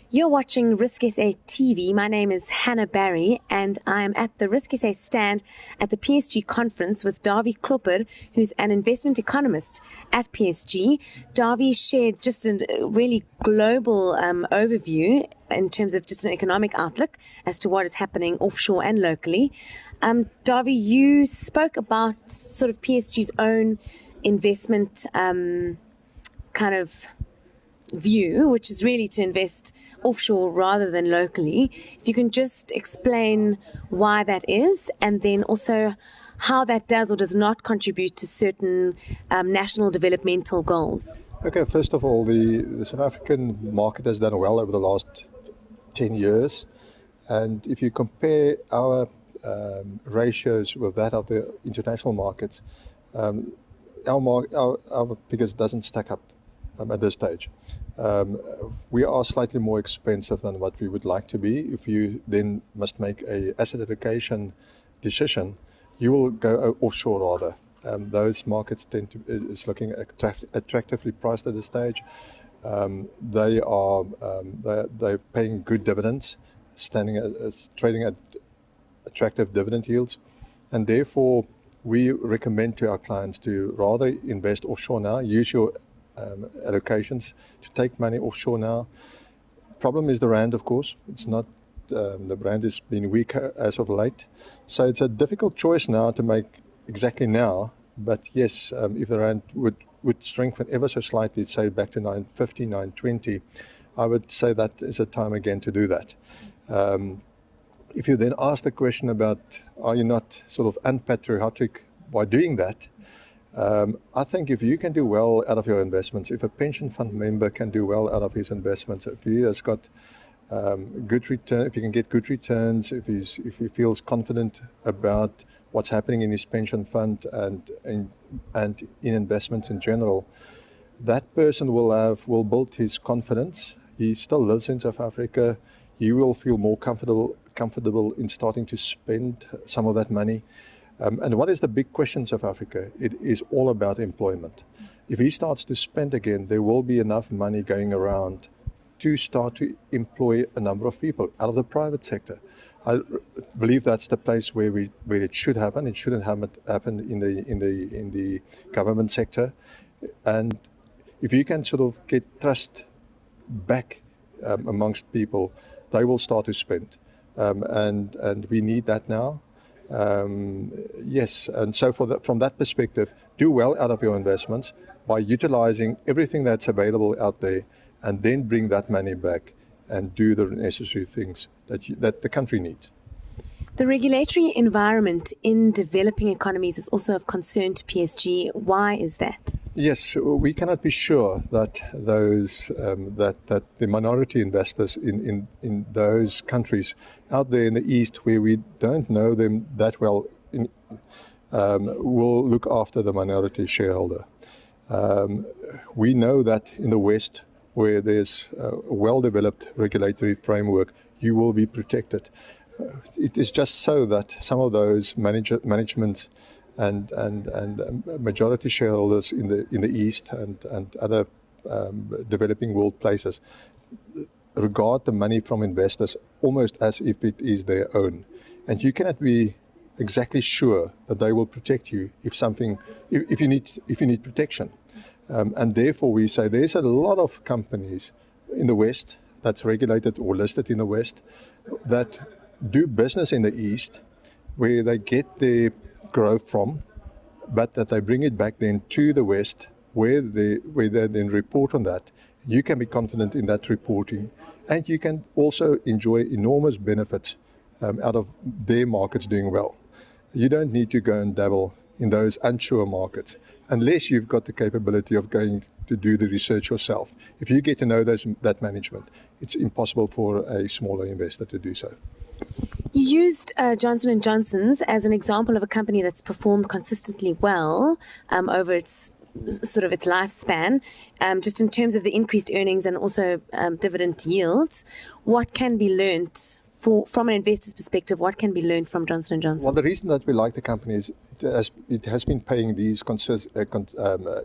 You're watching RISKSA TV. My name is Hannah Barry, and I'm at the RISKSA stand at the PSG Conference with Dawie Klopper, who's an investment economist at PSG. Dawie shared just a really global overview in terms of just an economic outlook as to what is happening offshore and locally. Dawie, you spoke about sort of PSG's own investment kind of view, which is really to invest offshore rather than locally. If you can just explain why that is, and then also how that does or does not contribute to certain national developmental goals. Okay, first of all, the South African market has done well over the last 10 years. And if you compare our ratios with that of the international markets, our figures doesn't stack up at this stage. We are slightly more expensive than what we would like to be. If you then must make an asset allocation decision, you will go offshore rather. Those markets tend to is looking attractively priced at this stage. They're paying good dividends, trading at attractive dividend yields, and therefore we recommend to our clients to rather invest offshore now. Use your allocations to take money offshore now. Problem is the rand, of course. It's not the rand has been weaker as of late, so it's a difficult choice now to make exactly now. But yes, if the rand would strengthen ever so slightly, say back to 950, 920, I would say that is a time again to do that. If you then ask the question about are you not sort of unpatriotic by doing that, I think if you can do well out of your investments, if a pension fund member can do well out of his investments, if he has got good return, if he can get good returns, if he feels confident about what's happening in his pension fund and in investments in general, that person will build his confidence. He still lives in South Africa. He will feel more comfortable in starting to spend some of that money. And what is the big question in South Africa? It is all about employment. If he starts to spend again, there will be enough money going around to start to employ a number of people out of the private sector. I believe that's the place where it should happen. It shouldn't happen in the government sector. And if you can sort of get trust back amongst people, they will start to spend. And we need that now. Yes, and so from that perspective, do well out of your investments by utilizing everything that's available out there, and then bring that money back and do the necessary things that the country needs. The regulatory environment in developing economies is also of concern to PSG. Why is that? Yes, we cannot be sure that those that the minority investors in those countries out there in the East, where we don't know them that well, will look after the minority shareholder. We know that in the West, where there's a well-developed regulatory framework, you will be protected. It is just so that some of those management and majority shareholders in the East and other developing world places regard the money from investors almost as if it is their own, and you cannot be exactly sure that they will protect you if you need protection, and therefore we say there's a lot of companies in the West that's regulated or listed in the West that do business in the East, where they get their growth from, but that they bring it back then to the West, where they then report on that. You can be confident in that reporting, and you can also enjoy enormous benefits out of their markets doing well. You don't need to go and dabble in those unsure markets unless you've got the capability of going to do the research yourself. If you get to know that management, it's impossible for a smaller investor to do so. You used Johnson & Johnson's as an example of a company that's performed consistently well over its lifespan, just in terms of the increased earnings and also dividend yields. What can be learnt from an investor's perspective? What can be learned from Johnson & Johnson? Well, the reason that we like the company is it has been paying these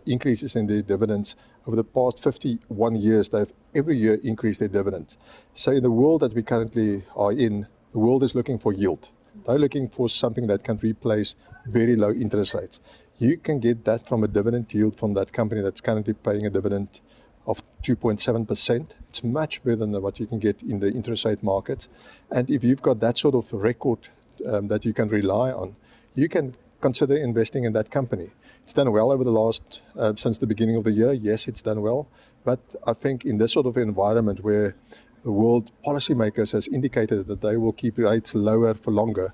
increases in their dividends over the past 51 years. They've every year increased their dividend. So in the world that we currently are in, the world is looking for yield. They're looking for something that can replace very low interest rates. You can get that from a dividend yield from that company that's currently paying a dividend of 2.7%. It's much better than what you can get in the interest rate markets. And if you've got that sort of record that you can rely on, you can consider investing in that company. It's done well over the last, since the beginning of the year. Yes, it's done well. But I think in this sort of environment where the world policymakers has indicated that they will keep rates lower for longer,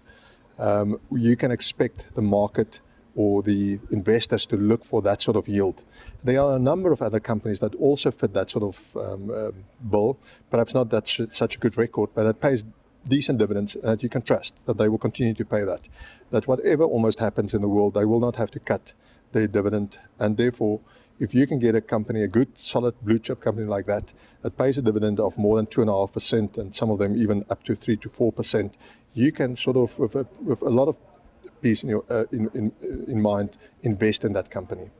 you can expect the market or the investors to look for that sort of yield. There are a number of other companies that also fit that sort of bill, perhaps not that such a good record, but it pays decent dividends that you can trust that they will continue to pay that. That whatever almost happens in the world, they will not have to cut their dividend. And therefore, if you can get a company, a good, solid blue chip company like that pays a dividend of more than 2.5%, and some of them even up to 3 to 4%, you can sort of, with a lot of peace in mind, invest in that company.